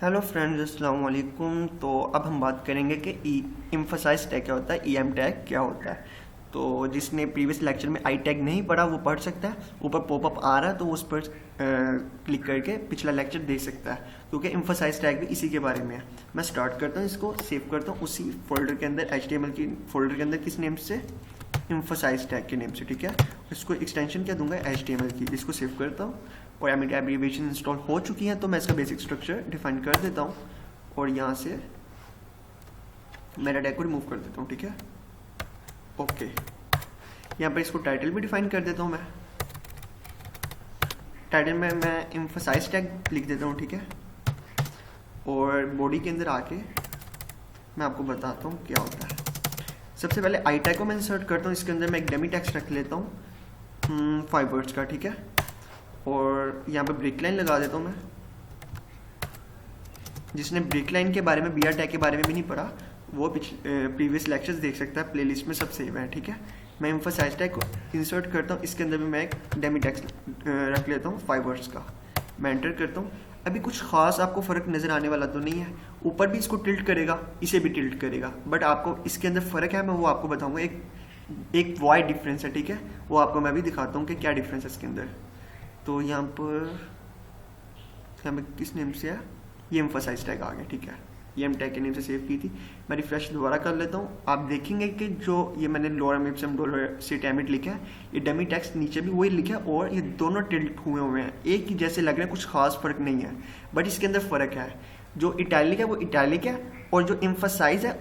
Hello friends, अस्सलाम वालेकुम। तो अब हम बात करेंगे कि एम्फसाइज टैग क्या होता है, ईएम टैग क्या होता है। तो जिसने प्रीवियस लेक्चर में आई टैग नहीं पढ़ा वो पढ़ सकता है। ऊपर पॉपअप आ रहा है तो उस पर क्लिक करके पिछला लेक्चर देख सकता है, क्योंकि एम्फसाइज टैग भी इसी के बारे में है। मैं स्टार्ट करता हूँ, इसको सेव करता हूँ उसी फोल्डर के अंदर, HTML की फोल्डर के अंदर। किस नेम से? एम्फसाइज टैग के नेम से, ठीक है। इसको एक्सटेंशन क्या दूंगा? HTML की। इसको सेव करता हूँ और एमिट एब्रीविएशन इंस्टॉल हो चुकी है, तो मैं इसका बेसिक स्ट्रक्चर डिफाइन कर देता हूँ और यहाँ से मेरा टैग को रिमूव कर देता हूँ, ठीक है। ओके, यहाँ पर इसको टाइटल भी डिफाइन कर देता हूँ मैं। टाइटल में मैं एम्फसाइज टैग लिख देता हूँ, ठीक है। और बॉडी के अंदर आके मैं आपको बताता हूँ क्या होता है। सबसे पहले आई टैग को मैं इंसर्ट करता हूँ। इसके अंदर मैं एक डेमी टेक्स्ट रख लेता हूँ 5 वर्ड्स का, ठीक है। और यहाँ पे ब्रेक लाइन लगा देता हूँ मैं। जिसने ब्रेक लाइन के बारे में, BR टैग के बारे में भी नहीं पढ़ा, वो प्रीवियस लेक्चर्स देख सकता है, प्लेलिस्ट में सब सेव है, ठीक है। मैं एम्फसाइज टैग को इंसर्ट करता हूँ। इसके अंदर भी मैं एक डेमी टेक्स्ट रख लेता हूँ 5 वर्ड्स का। मैं एंटर करता हूँ। अभी कुछ खास आपको फ़र्क नज़र आने वाला तो नहीं है। ऊपर भी इसको टिल्ट करेगा, इसे भी टिल्ट करेगा, बट आपको इसके अंदर फ़र्क है, मैं वो आपको बताऊँगा। एक वाइड डिफरेंस है, ठीक है। वो आपको मैं भी दिखाता हूँ कि क्या डिफरेंस है इसके अंदर। तो यहाँ पर किस नेम से है? ये एम्फसाइज टैग आ गया, ठीक है। ये एम टैग के नेम से सेव की थी। मैं रिफ्रेश दोबारा कर लेता हूँ। आप देखेंगे कि जो ये मैंने Loram Epson dollar seat emit लिखा है, ये डमी टेक्स्ट नीचे भी वही लिखा है और ये दोनों टिल्ट हुए हैं, एक ही जैसे लग रहे हैं, कुछ खास फर्क नहीं है। बट इसके अंदर फ़र्क है। जो इटैलिक है वो इटैलिक है, और जो एम्फसाइज है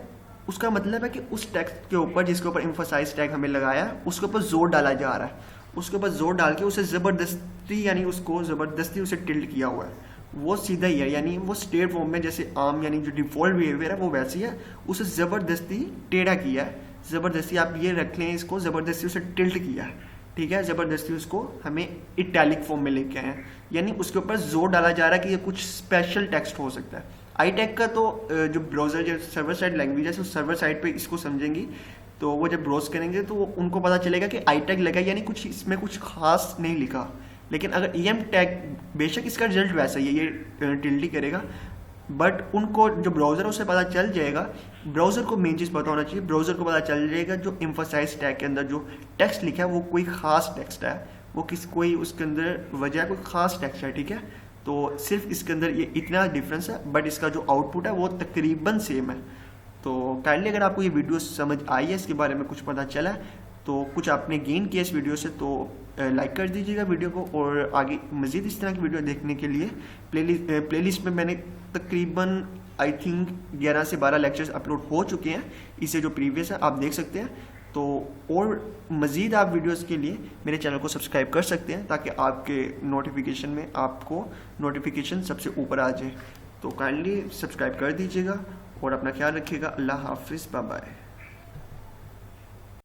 उसका मतलब है कि उस टेक्स्ट के ऊपर, जिसके ऊपर एम्फसाइज टैग हमें लगाया है, उसके ऊपर जोर डाला जा रहा है। उसके ऊपर जोर डाल के उसे ज़बरदस्ती, यानी उसको ज़बरदस्ती उसे टिल्ट किया हुआ है। वो सीधा ही है, यानी वो स्टेट फॉर्म में जैसे आम, यानी जो डिफ़ॉल्ट बिहेवियर है वो वैसी है, उसे ज़बरदस्ती टेढ़ा किया है। ज़बरदस्ती आप ये रख लें, इसको ज़बरदस्ती उसे टिल्ट किया है, ठीक है। ज़बरदस्ती उसको हमें इटैलिक फॉर्म में लेके आए हैं, यानी उसके ऊपर जोर डाला जा रहा है कि ये कुछ स्पेशल टेक्स्ट हो सकता है। आई टैग का तो जो ब्राउज़र, जो सर्वर साइड लैंग्वेज है, तो सर्वर साइड पे इसको समझेंगी, तो वो जब ब्राउज करेंगे तो उनको पता चलेगा कि आई टैग लगा, यानी कुछ इसमें कुछ खास नहीं लिखा। लेकिन अगर ईएम टैग, बेशक इसका रिजल्ट वैसा ही है, ये टिल्टी करेगा, बट उनको जो ब्राउज़र है उसे पता चल जाएगा। ब्राउज़र को मेन चीज़ पता होना चाहिए, ब्राउज़र को पता चल जाएगा जो एम्फसाइज टैग के अंदर जो टेक्स्ट लिखा है वो कोई ख़ास टेक्स्ट है, वो कोई उसके अंदर वजह कोई ख़ास टेक्स्ट है, ठीक है। तो सिर्फ इसके अंदर ये इतना डिफरेंस है, बट इसका जो आउटपुट है वो तकरीबन सेम है। तो काइंडली अगर आपको ये वीडियो समझ आई है, इसके बारे में कुछ पता चला है, तो कुछ आपने गेन किया इस वीडियो से, तो लाइक कर दीजिएगा वीडियो को। और आगे मज़ीद इस तरह की वीडियो देखने के लिए प्लेलिस्ट में मैंने तकरीबन आई थिंक 11 से 12 लेक्चर्स अपलोड हो चुके हैं। इससे जो प्रीवियस है आप देख सकते हैं। तो और मज़ीद आप वीडियोस के लिए मेरे चैनल को सब्सक्राइब कर सकते हैं, ताकि आपके नोटिफिकेशन में आपको नोटिफिकेशन सबसे ऊपर आ जाए। तो काइंडली सब्सक्राइब कर दीजिएगा और अपना ख्याल रखिएगा। अल्लाह हाफिज़, बाय बाय।